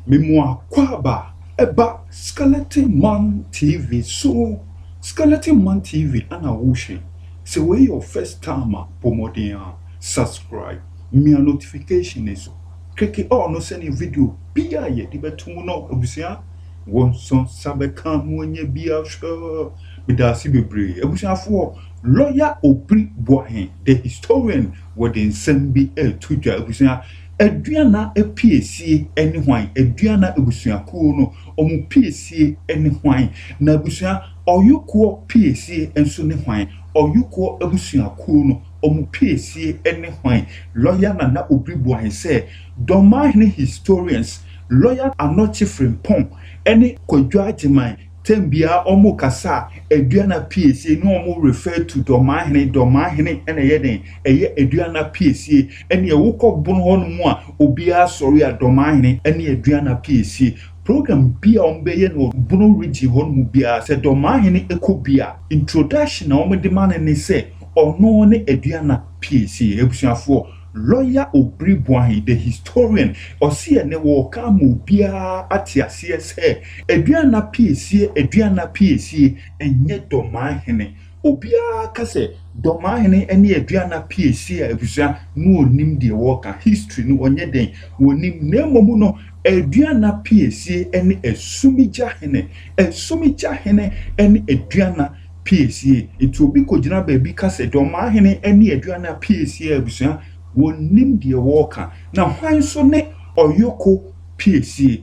Memoir Kwaba Eba Skeleton Man TV. So Skeleton Man TV ana wushi. So where your first time pomodia subscribe. Me notification is click on no send video bia ye di betumu no obusia won son sabeka wenye bia sure bidasi bebre ebusia for lawyer Opri Boahen the historian within Sembi Tuja ebusia Aduana Piesie any wine Aduana ebusiakuo no omu Piesie any wine na ebusia Oyoko Piesie enso ne wine Oyoko ebusiakuo no omu Piesie any wine lawyer na Opri Boahen say Dormaahene historians lawyer Anoche Frimpong any Kwadwajiman Tembia omu kasa Aduana Piesie no omu refer to Dormaahene ene yeden eye Aduana Piesie ene ewuko bunu honu mu a obia sorry a Dormaahene ene Aduana Piesie program bia ombeye no bunu rigi honu mu bia se Dormaahene ekobia introduction na omu demand ne se ono ne Aduana Piesie ebusuafo lawyer Opri Boahen the historian osie ne wo ka mu bia atiase se Aduana Piesie enye Dormaahene obia ka se Dormaahene ene Aduana Piesie ebusua no onim de wo ka history no onye den wonim na momu no Aduana Piesie ene Esumija Hene ene Aduana Piesie itu obi ko gina ba bi ka se Dormaahene ene Aduana Piesie ebusua wonim de woka na hwan so ne Oyoko Piesie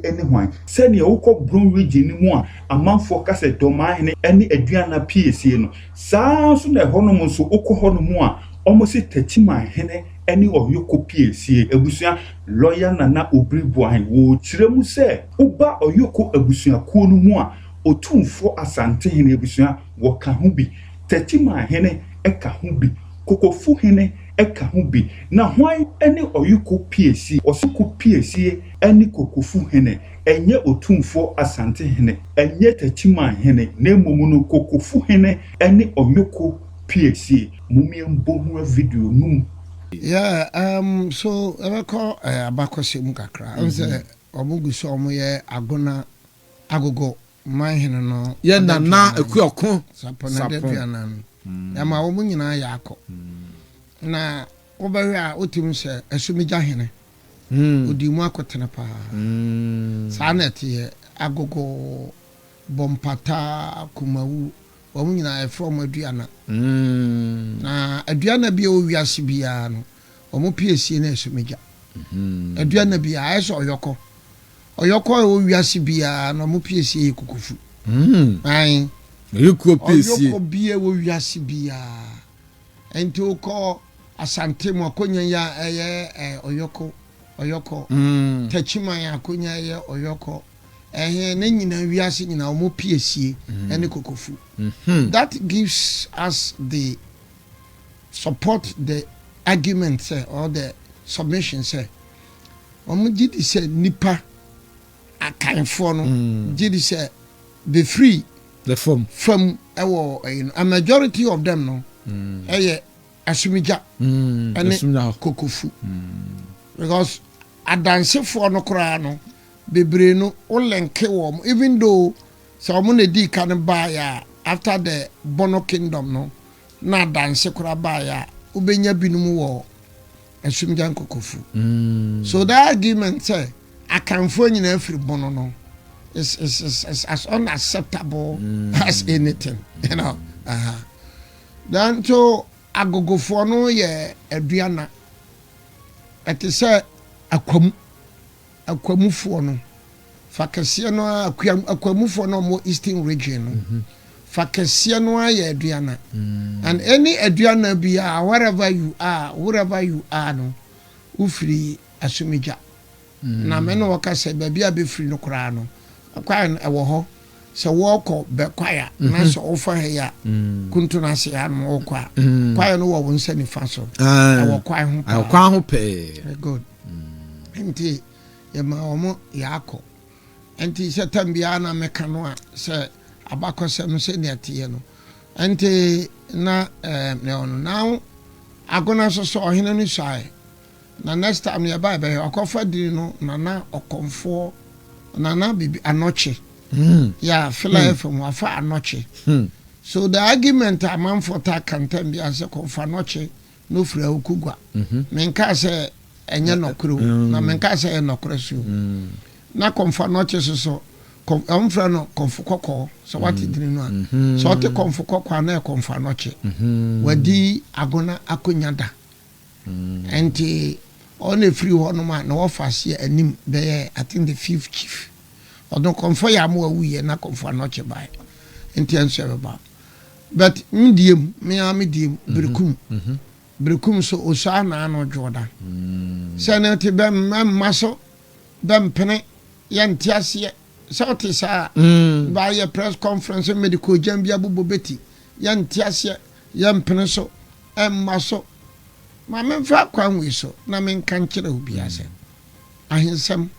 ene hwan se ne wokọ Bron region mu a amanfo ka se Dormaahene ene Aduana Piesie no saa so na honom so wokọ honom a omosi Techiman Hene ene Oyoko Piesie ebusua lawyer na Opri Boahen wo kiremu se uba Oyoko abusuakuo no mu a Otumfuo Hene ebusua wo ka ho bi Techiman Hene eka ho bi Kokofu Hene eka ho bi na hwan ene Oyoko Piesie Osoko Piesie ene Kokofu Hene enye Otumfuo Hene enye Techiman Hene na emomu no Kokofu Hene ene Oyoko Piesie mumiembo ho video num so ebeko abakose mu kakra nse omuguso omoye agona agogo mahene no ye na ekuoko sapona de pianan ama wo nyina yakọ na obehwe a otim se Esumija Hene odimu akotena pa sanete agogo bompata kumawu wo nyina efrom aduana na aduana bia o wiase bia no omo Piesie na Esumija aduana bia ayeso oyoko o wiase bia no omo Piesie Kokofu ai Oyoko Piesie Oyoko bia wo wiase bia enti uko asante mu akonya ya eye Oyoko Techiman akonya ye Oyoko ne nyina wiase nyina omo Piesie ene Kokofu that gives us the support the argument or the submission say omo gidi say nipa akanfo no gidi say be free the from a majority of them no Esumija and Kokofu because adansefo no kra no bebre no olenke wo even though some na di kan ba ya after the Bono kingdom no na danse kra ba ya ubenya binum wo Esumija Kokofu so that argument say akanfo nyina afiri Bono no is as unacceptable as anything, you know. Then to agogofo no ye aduana. Ete se akwamufo no. Fakese no akwamufo no mo eastern region no. Fakese no ye aduana. And any aduana bia wherever you are no, ufiri Esumija. Na me no wakase baby abefiri no kra no. Akwan ewo ho se woko be kwaya na so ofa heya kuntu na se ya no okwa kwaya no wo wonsa ni faso ewo kwaya ho pe very good enti ye ma omo yakọ enti se tambia na meka no a se abakose no se ne atie no enti na ne ono na agona so ohene no sai na next time you buy be okofa di no nana okomfo nana bibi anoche yeah feel from afa anoche so the argument among for ta cantem bi ase komfa anoche no fura okugwa menka se enye nokro na menka se enokro so na komfa anoche so amfra no komfo kokko so what did no so what komfo kokko na komfa anoche wadi agona akonyada enti on a free one man no offers here anim be I think the 5th chief odon komfo ya mo awuye na komfo anoche bai enti anso ba but mediem me am mediem brekum so osa na no joda senate bem maso bem pene yanti ase sauti sa ba ye press conference medical jambia bubo beti yanti ase yam pene so maso ma me fa kwan wi so na me kan kire obi ase ahinsam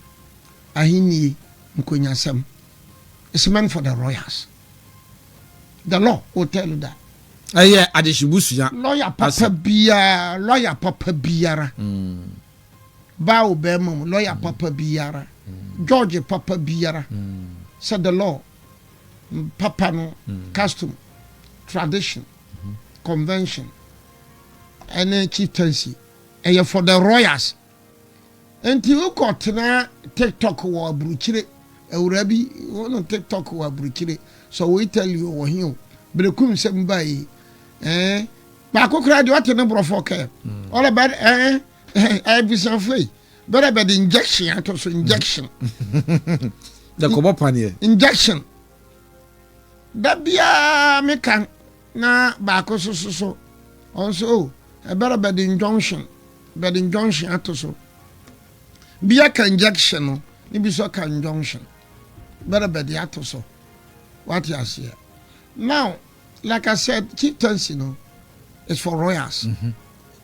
ahini nkonyasam is meant for the royals. The law will tell you that. Yeah, adishibusuya. Lawyer papa biara. Bao bemum, lawyer papa biara. George papa biara. Said the law. Papa no custom, tradition, convention, and then chieftaincy. And you for the royals. Until you got na TikTok wa bruchire. Urabi won TikTok wa bruchire. So we tell you what you brekum sem bai ba ko kra de what no brofo ke all about everything free but about the injection ato so injection the kobo panie injection da bia me kan na ba ko so also about the injunction ato so bia kan injection no ni bi so kan injunction but about the ato so what you see now, like I said, chieftaincy, is for royals.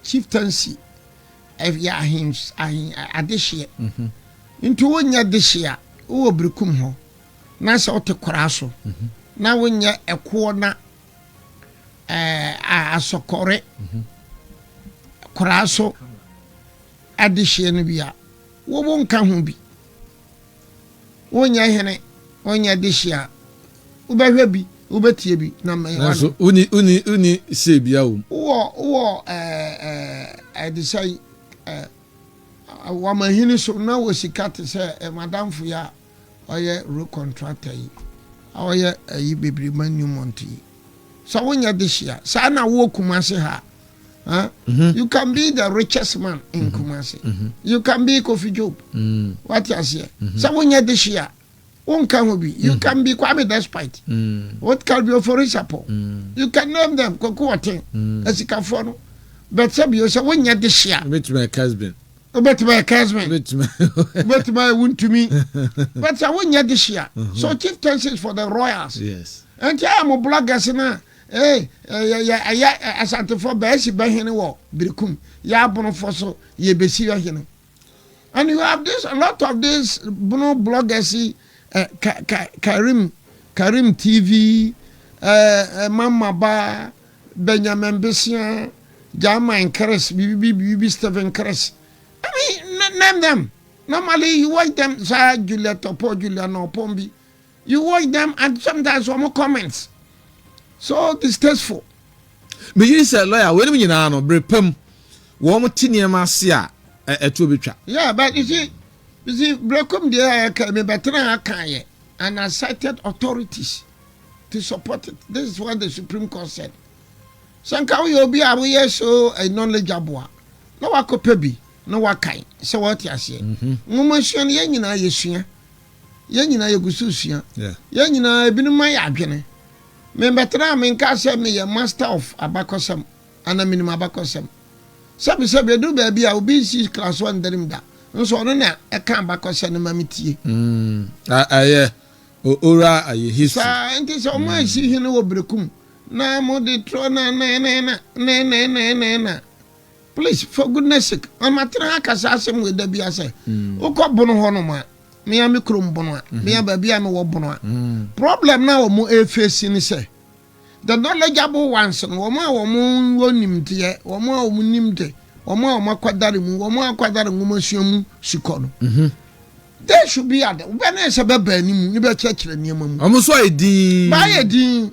Chieftaincy, if you are him, adishia. Into when you adishia, who brekum ho. Na sa ote koraso. Na when you a corner, a sokore, koraso, adishia nubia. Wo won't come be. When you hene, when you adishia. Ube bi ubetie bi na me so uni se bia wo I decide wa mahini so na wo sikate se madam fu ya oye road contractor yi oye ayi bebri manu monti so wonya this year sa na wo Kumasi ha you can be the richest man in Kumasi you can be Kofi Job what you say so wonya this year you can be Kwame Despite. What can be for example? You can name them Kokuate as you can follow. But some you say when you're this year. Bet my husband. Bet my husband. Bet my wound to me. But I when you're this year. So chieftaincy for the royals. Yes. And I am a blogger now. Hey, as anti for Bessie Bahene war. Birkum. Ya bonofoso ye besi hino. And you have this a lot of this bloggers. Karim TV, Mama Ba, Benjamin Bessian, Jama and Cress, BB Stephen Cress. I mean, name them. Normally, you watch them, Sir Juliet or Paul Julian or Pombi. You watch them and sometimes some more comments. So distasteful. But you say, lawyer, when you know, Brepum, one tinny massia, a tribute. Yeah, but you see, Brekum there can be better and I cited authorities to support it. This is what the Supreme Court said. Sanka will be aware so a knowledgeable. No wakopebi, no wakai. So what you say? Mumashan Yanina Yesia. Yanina Yagususia. Yanina Binuma Yagene. Membetra Minka me a master of abacosum and a minimum abacosum. Sabi do baby, I will be class 1 derimda. So no na e kan ba kwese no mamitie aye ora aye history sa enti so mo asi hene wo brekum na mo de tro na please for goodness sake on matra akasa asem we da bia say ukobono ho no ma me ya mikrom bono a me ya ba bia me wo bono a problem na wo mo e face ni say the knowledgeable ones no wo ma wo mo wonimte wo ma wo nimte omo makwadare mu omo akwadare ngumasua siko no there should be other when I say beba ni mu ni be chekire niam mu omo so edin ba edin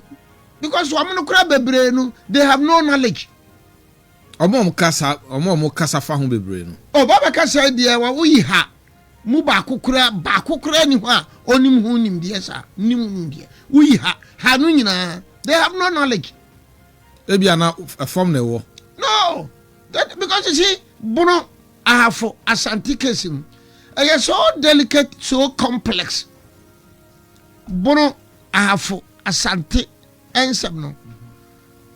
because omo no kura bebre no they have no knowledge omo kasa fa ho bebre no o baba kasa dia wa wo yi ha mu ba kokura ni ho a onim ho nim dia sa nim dia wo yi ha no nyina they have no knowledge ebia na form na wo no that because you see bono ahafo asante kesim it is so delicate, so complex. Bono ahafo asante ensem no.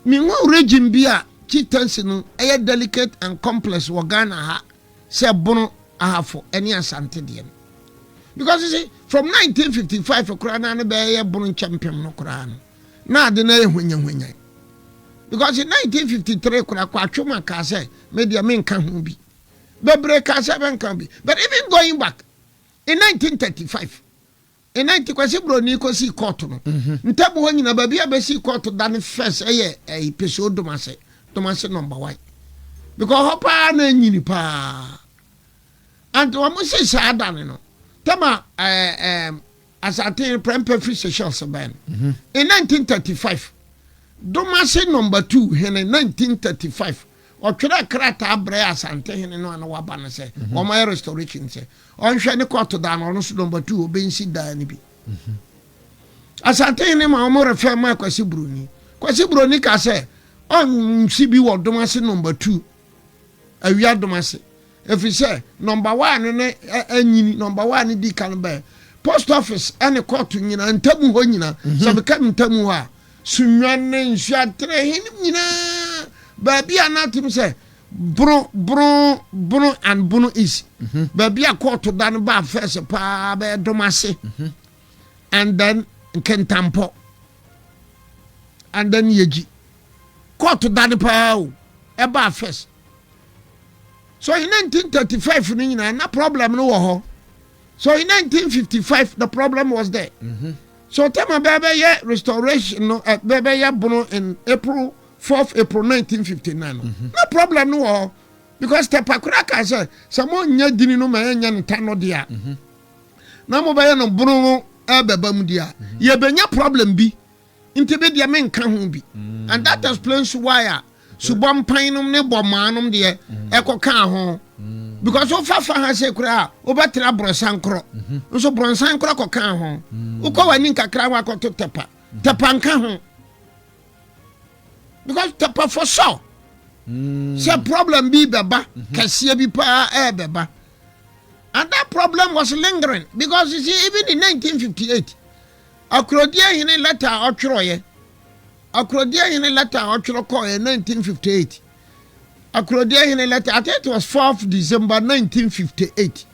Mi won region bia chitansi no e delicate and complex wo Ghana ha say bono ahafo eni asante de. Because you see from 1955 okra na be bono champion no kra no. Na de na ehwanya. Because in 1953 kra kwa twoma ka say media menka ho bi. Bebre Kasaban can be. But even going back, in 1935, in 90 kwasi broni ko si court no. Ntabu ho nyina ba bia be si court dan first a episode domase number 1. Because hopa na nyini pa. And wa mo se sa dan no. Tama asante prempe free sessions ban. In 1935, domase number 2 in 1935. Otwera krata abre asante hene no ana waba no se o my restoration se on hwe ne court da no so number 2 obensi da ni bi asante hene ma o mo refer ma kwasi broni ka se on si bi wo domase number 2 awia domase efi se number 1 ne anyini number 1 di kan ba post office ene court nyina ntamu ho nyina se be ka ntamu ha sunwane nsua tre hene nyina baby anatim say bro and bunu is baby a court to dan ba first pa be domase and then kentampo and then yeji court to dan pa e ba first so in 1935 ni na problem no wo ho so in 1955 the problem was there so tema baby ye restoration no baby ye bunu in April 4th April 1959. No problem no because the pakuraka say someone nya dini no ma nya nta no dia. Na mo ba ye no bunu ebeba mu dia. Ye benya problem bi. Nti be dia menka ho bi. And that explains why subom painum ne bomanum de ekoka ho. Because o fafa ha se kura o betra bronsan kro. So bronsan kro koka ho. Uko wani nkakra wa ko to tepa nka ho. Because tapa for sure. Say problem be beba, kasiye bi pa beba. And that problem was lingering because you see even in 1958, Akrodia hine letter otwroye. Akrodia hine letter otwro ko in 1958. Akrodia hine letter I think it was 4th December 1958.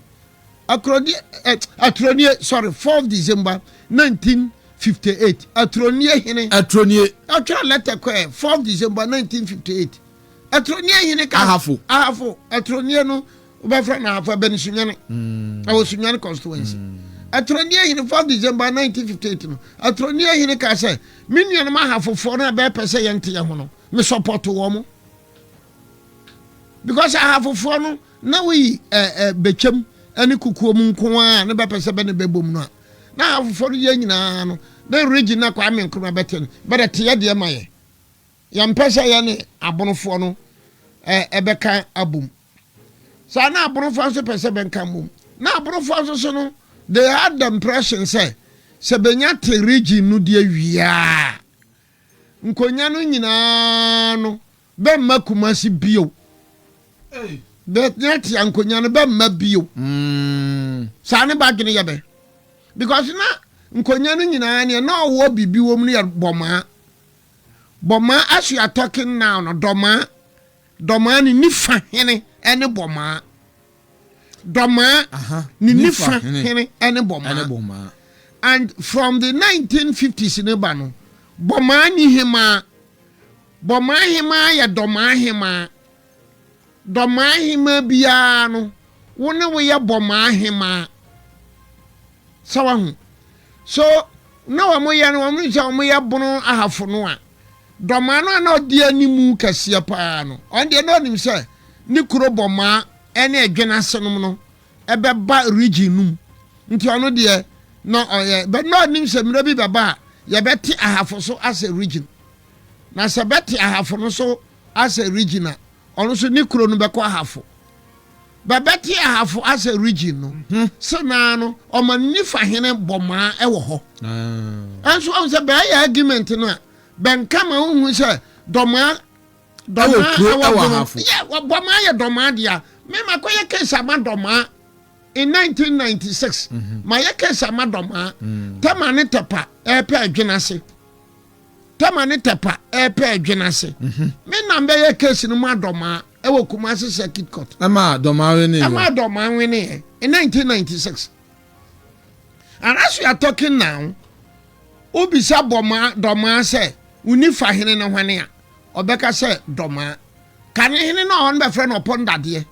Akrodia 4th December 1958. Atronie hine Otwro letter ko 4th December 1958. Atronie hine ka ahafo atronie no ubefra na ahafo benisunyane awusunyane constituency atronie hine 4th December 1958 no atronie hine ka say minua no ahafo na be pese yente ye ho no me support wo mo because ahafo no na we bechem ani kukuo mu nko a ne be pese be ne bebom no na ahafo no ye nyina no na regional kwa me nkoma beten bede te de maye yam pese ye ne abonofo no ebeka abum sa na abonofo so pese benka mum na abonofo so no they had the impression say se benya te region no de awia nkonya no nyina no be makumasi bio be net ya nkonya no be ma bio sa ne ba gene yebe because na nkonya no nyina ne na owo bibi wo mu ne boma as you are talking now no doma ni nifa hene ene boma doma ni nifa hene ene boma and from the 1950s in Ebano boma ni hema ya doma hema biya no wona we ya boma hema sawa hu so na wa mo ya no wa mo sha mo ya bono ahafo no a doma no na odi animu kasia pa no on de no nim say ni kuro boma ene adwena senom no ebe ba region num nti ono de no oye but no nim se mra bi baba ye beti ahafo so as a region na se beti ahafo no so as a region ono so ni kuro no be kwa ahafo babeti ahafo as a region no so na no o manni fa hene boma e wo ho anso on se be ya argument no ben kama hu se doma ahafo yeah boma ye doma dia me makoye case ama doma in 1996 my case ama doma tamane tepa e pe adwenase tamane tepa e pe adwenase me na be ye case no ma doma e wo Kumasi circuit court ama Dormaahene in 1996. And as we are talking now, obisa Dormaahene say unifa hene no hwane a obeka say Dormaahene kan hene no on be friend upon that ye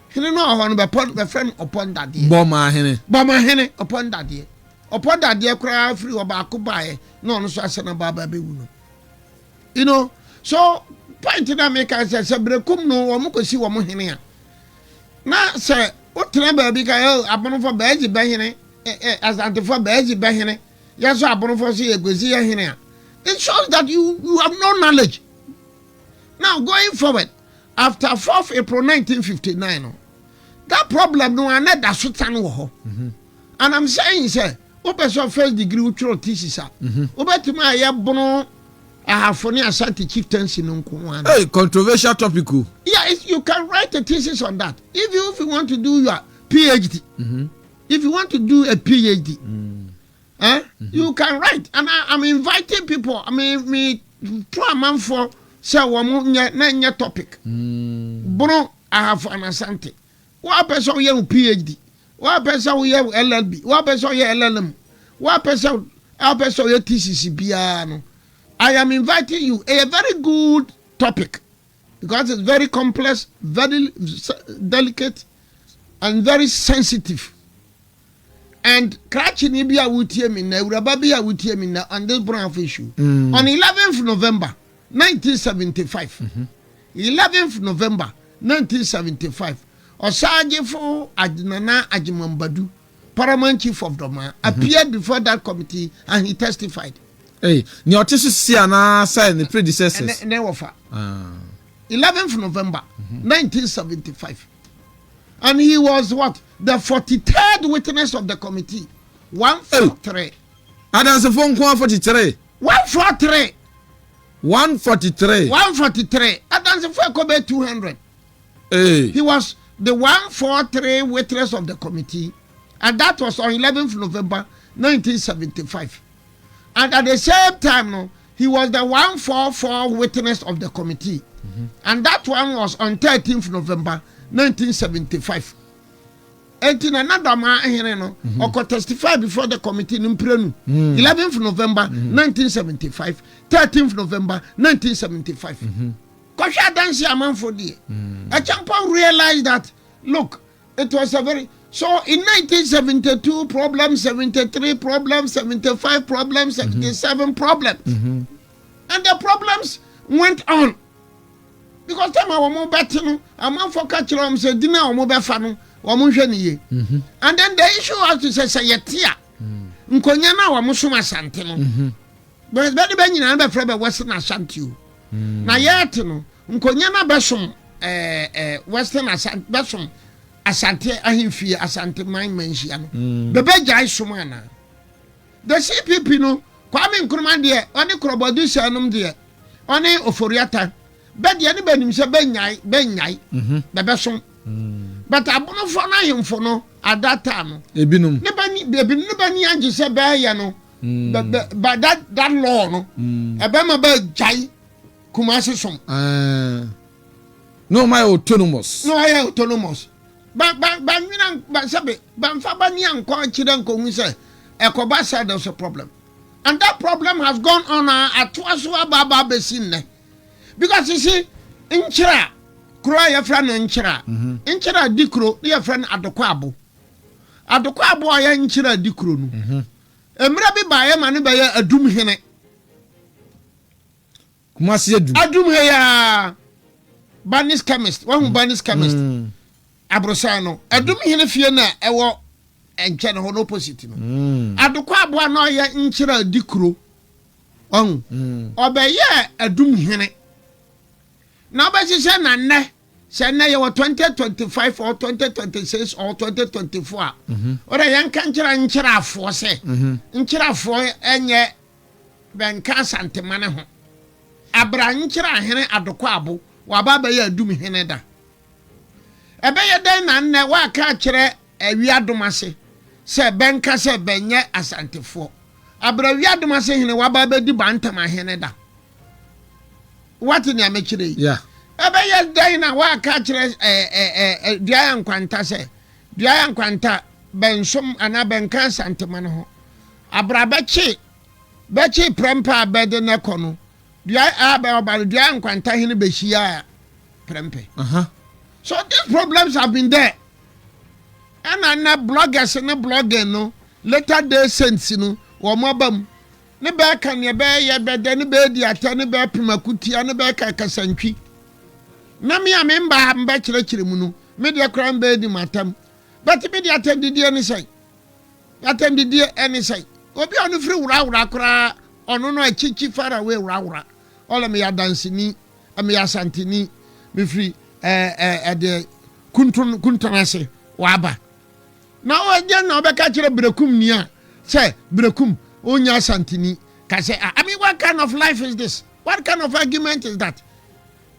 hene no on be friend upon that ye Dormaahene upon that ye kra free obako bae no no so asena baba be wu no you know so point na make us say brekum no wo mkosi wo mo hene a na say o tena ba bi ka abonofo baaji ba hene asantefo baaji ba hene yaso abonofo so yegosi ya hene a it shows that you have no knowledge. Now going forward after 4th April 1959 that problem no another sutan wo ho and I'm saying say o person first degree utro thesis a obetima aye bono ahafoni asante chieftaincy no nko hey controversial topic. Yeah, you can write a thesis on that if you want to do your PhD. If you want to do a PhD you can write and I'm inviting people. I mean me to a man for say na topic bono ahafo an asante wa person ye PhD wa person ye LLB wa person ye LLM wa person ye thesis bia no. I am inviting you a very good topic because it's very complex, very delicate, and very sensitive. And Krachini bia wutie Urababia wutie on this brown issue. On 11th November 1975. 11th November 1975. Osajefo Aduana Ajimambadu, Paramount Chief of Dormaahene, appeared before that committee and he testified. Hey, ni otisu si ana sign the predecessors. Ne wofa. 11th November 1975. And he was what? The 43rd witness of the committee. 143. Adanse phone 143. 143. 143. 143. Adanse phone kobe 200. Hey. He was the 143 witness of the committee. And that was on 11th November 1975. And at the same time, no, he was the 144 witness of the committee. And that one was on 13th November 1975. And in another man, Oko testified before the committee in Prenu. 11th November 1975, 13th November 1975. Kosha Dansi Aman for the Champion realized that, look, it was a very. So in 1972, problem 73, problem 75, problem 77, problems. And the problems went on. Because time our mo betting, a man for catch them say dinner or mo befano or munjani. And then the issue was to say yetia. Nkonyana wa musuma santino. But it's very bad in the Western Ashanti. Na yetino, nkonyana besum Western Ashanti. Asante ahimfie asante man manhia no bebe jai somana the CPP no Kwame Nkrumah de oni krobodu sanum de oni oforiata be de ne banim se benyai bebe som but abono fo na ahimfo no adata no ebinum ne bani anje se be ya no but that law no ebe ma be jai Kumasi som no my autonomous But sabe Fabani and Children say Ekoba said there's a problem. And that problem has gone on at Twasua Baba Besine. Because you see, in Chira, Kura your friend in Chira. In Chira Dikro, your friend Adokwabo. Adokwabo I in Chira Dikro. Emrabi by a man by a doom hene. Kumasi Adum here. Banis chemist one Banis chemist abrosano Adumahene fie na ewo enche no no opposite no adokwa aboa na oye nkyira dikuro obeye Adumahene na obehye na nne se na ye 2025 or 2026 or 2024 ora yanka nkyira afo se nkyira afo enye benka santemane ho abra nkyira hene adokwa abo wababa ye Adumahene da ebe ye den na nne wa ka kire awi adomase se benka se benye asantefo abra awi adomase hene wababa di bantama hene da wati ni amekire yeah ebe ye den na wa ka kire dia nkwanta se dia nkwanta bensom ana benka asantema ho abra bechi prempa abede ne kono dia aba dia nkwanta hene behia prempe so these problems have been there and bloggers and blogging no later day sense no wo mobam ne be kan ye be ye be de ne be di ata ne be primakuti ne be ka kasantwi na me amemba mba kire mu no me de kran be di matam but me de atendidi ani sai atendidi ani sai obi onu free wura kra onu no achichi far away wura all me ya dancini me ya santini me free de kuntunase waba na oje na obeka kire brekum ni a say brekum onya santini ka say I mean what kind of life is this, what kind of argument is that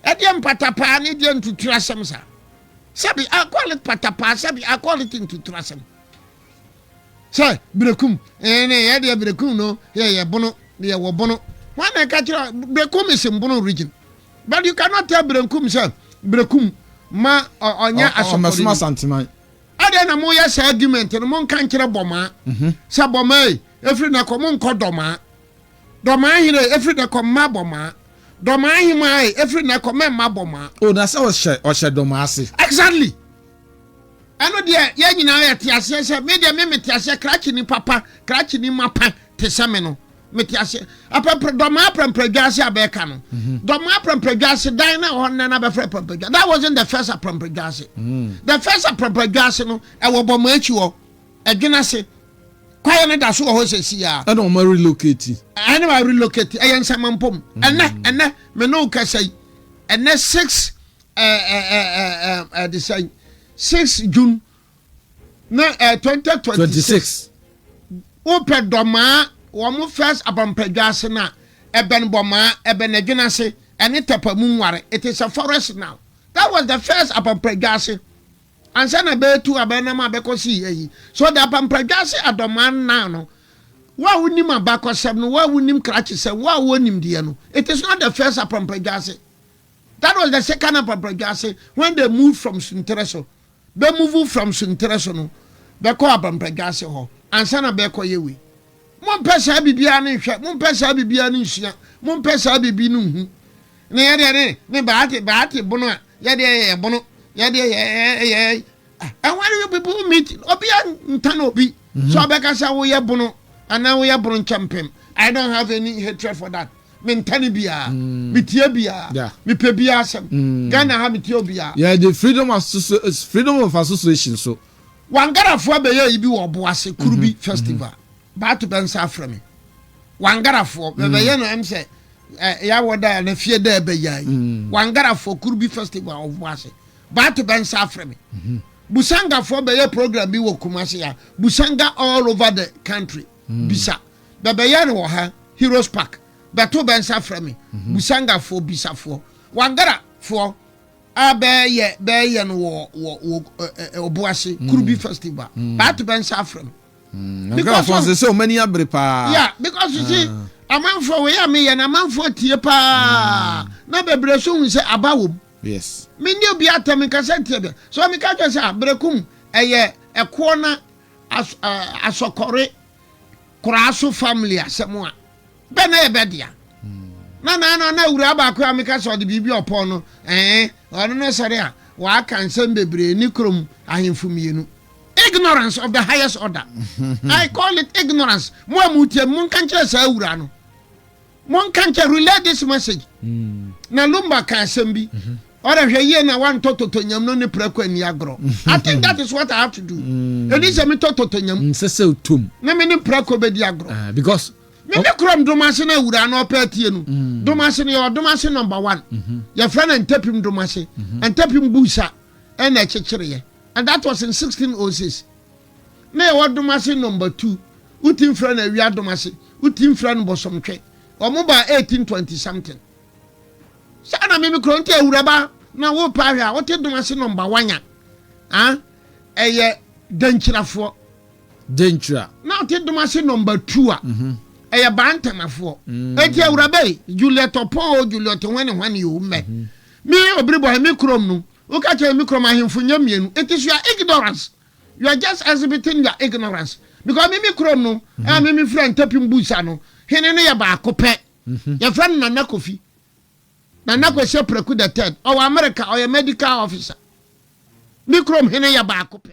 edem patapa ni de ntuturasem sa sabi I call it patapa sabi I call it ntuturasem say brekum ye de brekum no ye bono ye wo bono wana ka kire brekum is bono region but you cannot tell brekum say brekum ma onya asoma santiman ade na mo yes argument no mon kan kire boma sa boma efri na ko mon ko Dormaahene efri na ko ma boma Dormaahene efri na ko ma boma oh na say o she Dormaase exactly ano de ye nyina ya tiase se me de me tiase krachi ni papa krachi ni mapa tesame no metiase apapre Dormaa prempredwase abeka no Dormaa prempredwase dan na honna na befre prempredwase that wasn't the first prempredwase the first prempredwase no e wo boma achi wo edwenase kwaye ne da so ho sesi ya and o ma relocate and ma relocate e yen samampom enne me no ka sai enne 6 the say 6 June na 2026 open Dormaa wo first abampadwase na eben boma eben adwenase ene tapamu nware it is a forest now. That was the first abampadwase and sana be tu abena ma bekosi yi so the abampadwase adoman now no wa wonim abakosem no wa wonim krachi sem wa wonim de no it is not the first abampadwase. That was the second abampadwase when they moved from Suntereso. They moved from Suntereso no beko abampadwase ho and sana beko yewe mon pesa bibia ne hwe mon pesa bibia ne nsua mon pesa bibi no hu ne ye ne baate bono ye de bono ye de and when you people meet obi ntana obi so abeka say wo ye bono ana wo ye bono champem I don't have any hatred for that me ntani bia me tie bia me pe bia asem Ghana ha me tie bia yeah the freedom of association so wangara fo be ye bi wo boase kurubi festival Batu bensa frame wangarafo bebe no em se ya woda na fie da be yai wangarafo kurubi festival of wase batu bensa frame busanga fo be ye program bi wo Kumasi ya busanga all over the country bisa bebe ye no ha Heroes Park batu bensa frame busanga fo bisa fo wangara fo be ye no wo obuase kurubi festival batu bensa frame because so many abrepa yeah because you see a man for we am here na man for tie pa na bebre so hu se abawo yes me ni obi atami ka se tie be so me ka se abrekum eye eko na asokore kuraso family asemo a be na ebe dia na ura ba ko am ka so de bibi opo no ono no sare a wa kan sem bebre ni krom ahemfu mienu ignorance of the highest order. I call it ignorance. Mo mutie mon kanche sa awura no. Mon kanche relay this message. Na lumba kan sembi. Ora hwe ye na wan tototonyam no ne prako ani agro. I think that is what I have to do. Eni se me tototonyam. Sese utum. Na me ne prako be di agro. Because me krom domase na wura na opetie no. Domase ne domase number 1. Your friend and tapim domase. And tapim busa. And na chekere. And that was in 1606. Na what domase number 2. Utim friend na wi adomase. Utim friend bosomtwe. Omo ba 1820 something. Sana me krom te wura ba na wo pa hwa. What domase number 1 ya. Eye denchirafo. Denchira. Na te domase number 2 a. Eye bantamafo. Eti wura be Juliet Opo Juliet when you me. Me obribo me krom no. Uka che me krom ahemfo nyamienu. It is your ignorance. You are just exhibiting your ignorance. Because me krom no, me friend tapim busa no. Hene no ya ba akopɛ. Your friend Nana Kofi. Nana Kofi Preku the third. Our America or a medical officer. Me krom hene ya ba akopɛ.